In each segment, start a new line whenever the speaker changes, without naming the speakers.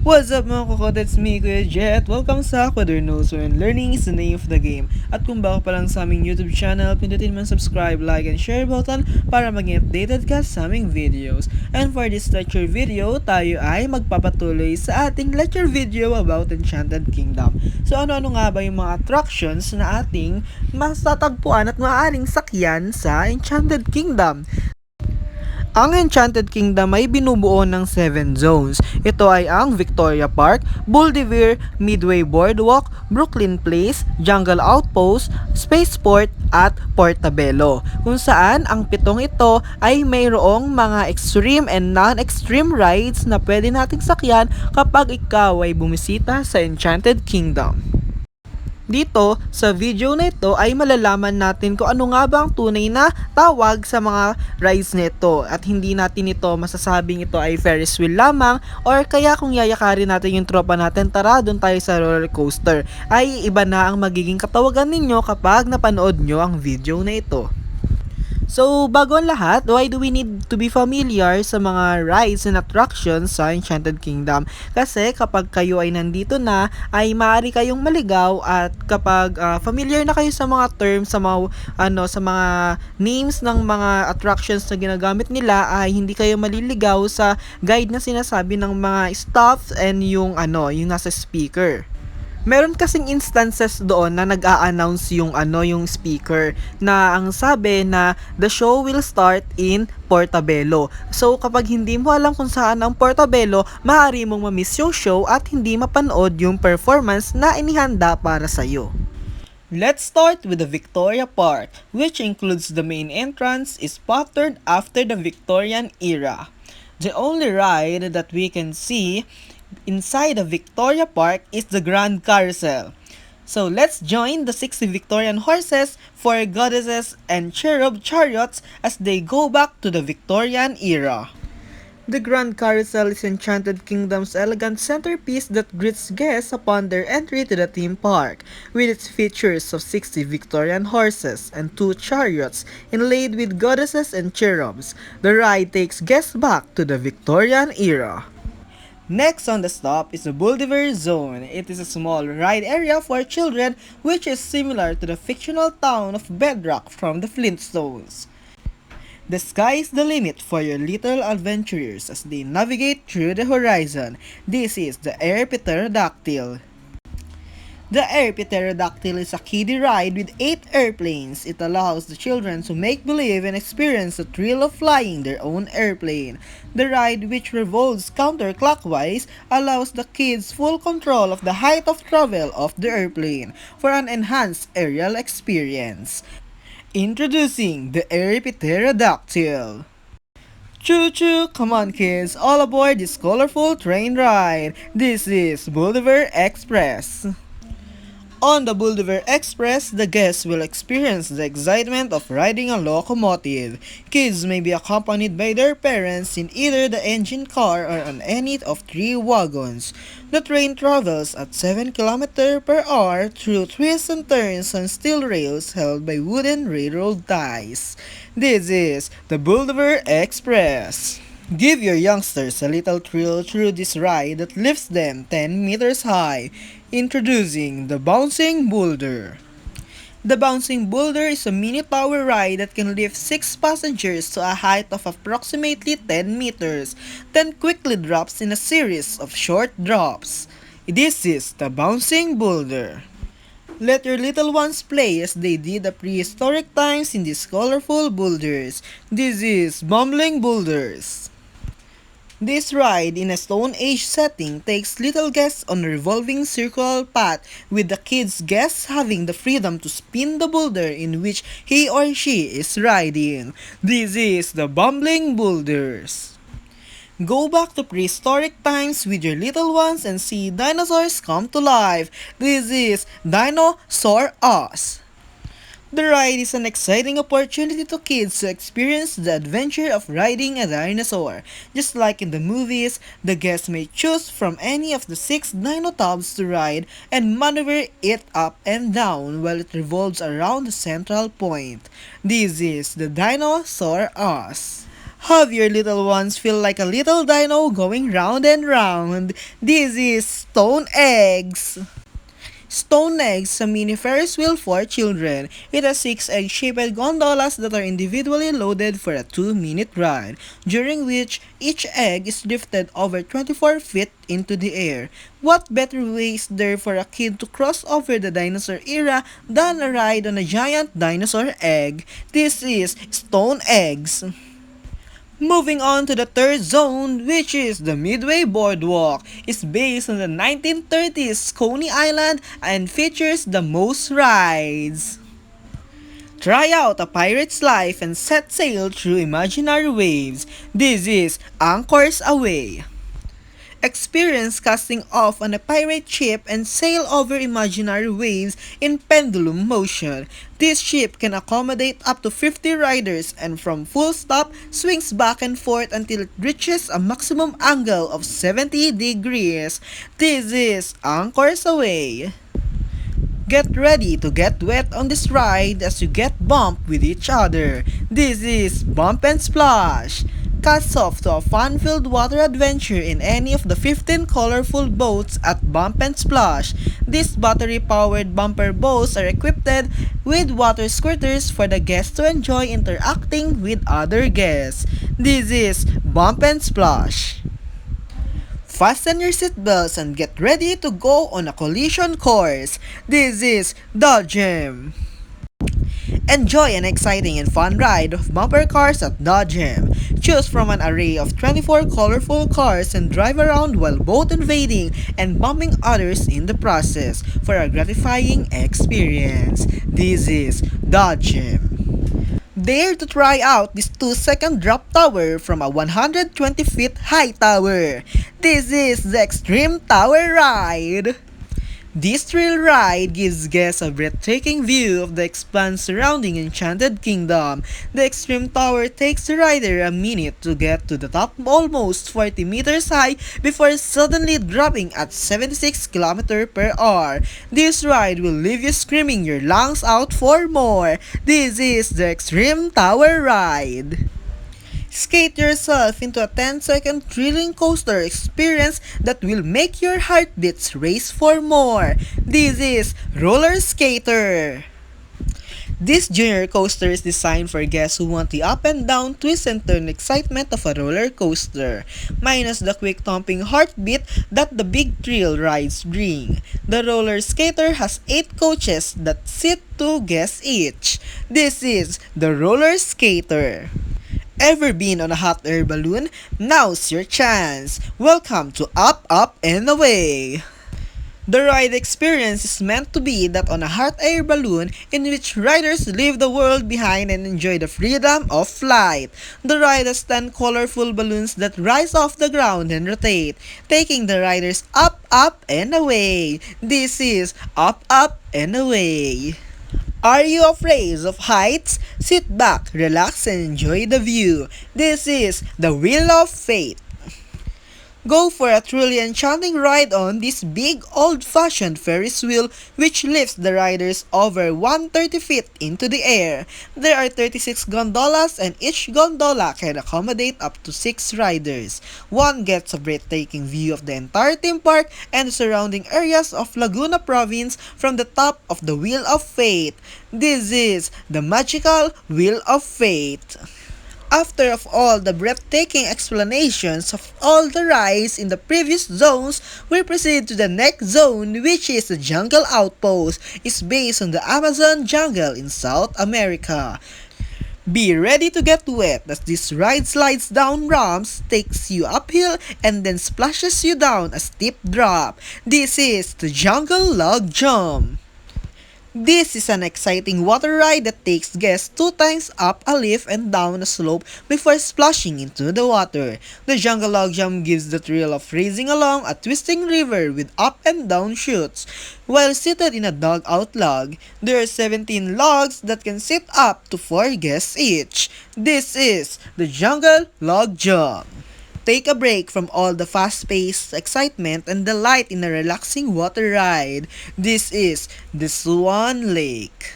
What's up mga Kokote? It's me, Kuya Jet. Welcome sa Kuwader and learning is the name of the game. At kung bago pa lang sa aming YouTube channel, pindutin mo ang subscribe, like, and share button para maging updated ka sa aming videos. And for this lecture video, tayo ay magpapatuloy sa ating lecture video about Enchanted Kingdom. So ano-ano nga ba yung mga attractions na ating matatagpuan at maaaring sakyan sa Enchanted Kingdom? Ang Enchanted Kingdom ay binubuo ng 7 zones. Ito ay ang Victoria Park, Boulderville, Midway Boardwalk, Brooklyn Place, Jungle Outpost, Spaceport, at Portobello. Kung saan ang pitong ito ay mayroong mga extreme and non-extreme rides na pwede nating sakyan kapag ikaw ay bumisita sa Enchanted Kingdom. Dito, sa video na ito ay malalaman natin kung ano nga ba ang tunay na tawag sa mga rides nito at hindi natin ito masasabing ito ay Ferris wheel lamang or kaya kung yayakarin natin yung tropa natin tara doon tayo sa roller coaster ay iba na ang magiging katawagan ninyo kapag napanood nyo ang video na ito. So, bago ang lahat, why do we need to be familiar sa mga rides and attractions sa Enchanted Kingdom? Kasi kapag kayo ay nandito na, ay maaari kayong maligaw at kapag familiar na kayo sa mga terms, sa mga names ng mga attractions na ginagamit nila, ay hindi kayo maliligaw sa guide na sinasabi ng mga staff and yung nasa speaker. Meron kasing instances doon na nag-a-announce yung speaker na ang sabi na the show will start in Portobello. So kapag hindi mo alam kung saan ang Portobello, maaari mong ma-miss yung show at hindi mapanood yung performance na inihanda para sa iyo. Let's start with the Victoria Park, which includes the main entrance is patterned after the Victorian era. The only ride that we can see inside the Victoria Park is the Grand Carousel. So let's join the 60 Victorian horses, 4 goddesses, and cherub chariots as they go back to the Victorian era. The Grand Carousel is Enchanted Kingdom's elegant centerpiece that greets guests upon their entry to the theme park, with its features of 60 Victorian horses and 2 chariots inlaid with goddesses and cherubs. The ride takes guests back to the Victorian era. Next on the stop is the Bulldiver Zone. It is a small ride area for children which is similar to the fictional town of Bedrock from the Flintstones. The sky is the limit for your little adventurers as they navigate through the horizon. This is the Air Pterodactyl. The Air Pterodactyl is a kiddie ride with 8 airplanes. It allows the children to make believe and experience the thrill of flying their own airplane. The ride, which revolves counterclockwise, allows the kids full control of the height of travel of the airplane for an enhanced aerial experience. Introducing the Air Pterodactyl. Choo choo, come on kids, all aboard this colorful train ride. This is Bulldiver Express. On the Bulldiver Express, the guests will experience the excitement of riding a locomotive. Kids may be accompanied by their parents in either the engine car or on any of 3 wagons. The train travels at 7 km per hour through twists and turns on steel rails held by wooden railroad ties. This is the Bulldiver Express. Give your youngsters a little thrill through this ride that lifts them 10 meters high. Introducing the Bouncing Boulder. The Bouncing Boulder is a mini tower ride that can lift 6 passengers to a height of approximately 10 meters, then quickly drops in a series of short drops. This is the Bouncing Boulder. Let your little ones play as they did at prehistoric times in these colorful boulders. This is Bumbling Boulders. This ride in a Stone Age setting takes little guests on a revolving circular path, with the kids' guests having the freedom to spin the boulder in which he or she is riding. This is the Bumbling Boulders. Go back to prehistoric times with your little ones and see dinosaurs come to life. This is Dino Saur Us. The ride is an exciting opportunity to kids to experience the adventure of riding a dinosaur. Just like in the movies, the guests may choose from any of the 6 dino tubs to ride and maneuver it up and down while it revolves around the central point. This is the Dino Saur Us. Have your little ones feel like a little dino going round and round. This is Stone Eggs. Stone Eggs, a mini Ferris wheel for children. It has 6 egg-shaped gondolas that are individually loaded for a 2-minute ride, during which each egg is lifted over 24 feet into the air. What better way is there for a kid to cross over the dinosaur era than a ride on a giant dinosaur egg? This is Stone Eggs. Moving on to the third zone, which is the Midway Boardwalk, is based on the 1930s Coney Island and features the most rides. Try out a pirate's life and set sail through imaginary waves. This is Anchors Away. Experience casting off on a pirate ship and sail over imaginary waves in pendulum motion. This ship can accommodate up to 50 riders and from full stop swings back and forth until it reaches a maximum angle of 70 degrees. This is Anchors Away. Get ready to get wet on this ride as you get bumped with each other. This is Bump and Splash. Cast off to a fun-filled water adventure in any of the 15 colorful boats at Bump and Splash. These battery-powered bumper boats are equipped with water squirters for the guests to enjoy interacting with other guests. This is Bump and Splash. Fasten your seatbelts and get ready to go on a collision course. This is Dodgem. Enjoy an exciting and fun ride of bumper cars at Dodgem. Choose from an array of 24 colorful cars and drive around while both invading and bumping others in the process for a gratifying experience. This is Dodgem. Dare to try out this 2-second drop tower from a 120 feet high tower. This is the Ekstreme Tower ride. This thrill ride gives guests a breathtaking view of the expanse surrounding Enchanted Kingdom. The Ekstreme Tower takes the rider a minute to get to the top, almost 40 meters high, before suddenly dropping at 76 km per hour. This ride will leave you screaming your lungs out for more. This is the Ekstreme Tower ride. Skate yourself into a 10-second thrilling coaster experience that will make your heartbeats race for more. This is Roller Skater. This junior coaster is designed for guests who want the up and down, twist and turn excitement of a roller coaster, minus the quick thumping heartbeat that the big thrill rides bring. The roller skater has 8 coaches that seat 2 guests each. This is the Roller Skater. Ever been on a hot air balloon? Now's your chance! Welcome to Up, Up, and Away! The ride experience is meant to be that on a hot air balloon in which riders leave the world behind and enjoy the freedom of flight. The ride has 10 colorful balloons that rise off the ground and rotate, taking the riders up, up, and away. This is Up, Up, and Away. Are you afraid of heights? Sit back, relax, and enjoy the view. This is the Wheel of Fate. Go for a truly enchanting ride on this big old-fashioned Ferris wheel which lifts the riders over 130 feet into the air. There are 36 gondolas and each gondola can accommodate up to 6 riders. One gets a breathtaking view of the entire theme park and the surrounding areas of Laguna Province from the top of the Wheel of Fate. This is the magical Wheel of Fate. After of all the breathtaking explanations of all the rides in the previous zones, we proceed to the next zone, which is the Jungle Outpost. It's based on the Amazon jungle in South America. Be ready to get wet as this ride slides down ramps, takes you uphill, and then splashes you down a steep drop. This is the Jungle Log Jump. This is an exciting water ride that takes guests 2 times up a lift and down a slope before splashing into the water. The Jungle Log Jump gives the thrill of racing along a twisting river with up and down chutes. While seated in a dugout log, there are 17 logs that can sit up to 4 guests each. This is the Jungle Log Jump. Take a break from all the fast-paced excitement and delight in a relaxing water ride. This is the Swan Lake.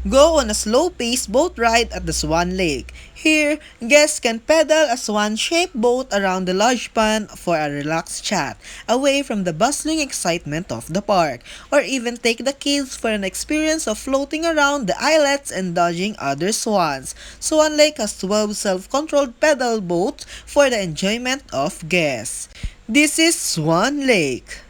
Go on a slow-paced boat ride at the Swan Lake. Here, guests can pedal a swan-shaped boat around the large pond for a relaxed chat, away from the bustling excitement of the park, or even take the kids for an experience of floating around the islets and dodging other swans. Swan Lake has 12 self-controlled pedal boats for the enjoyment of guests. This is Swan Lake.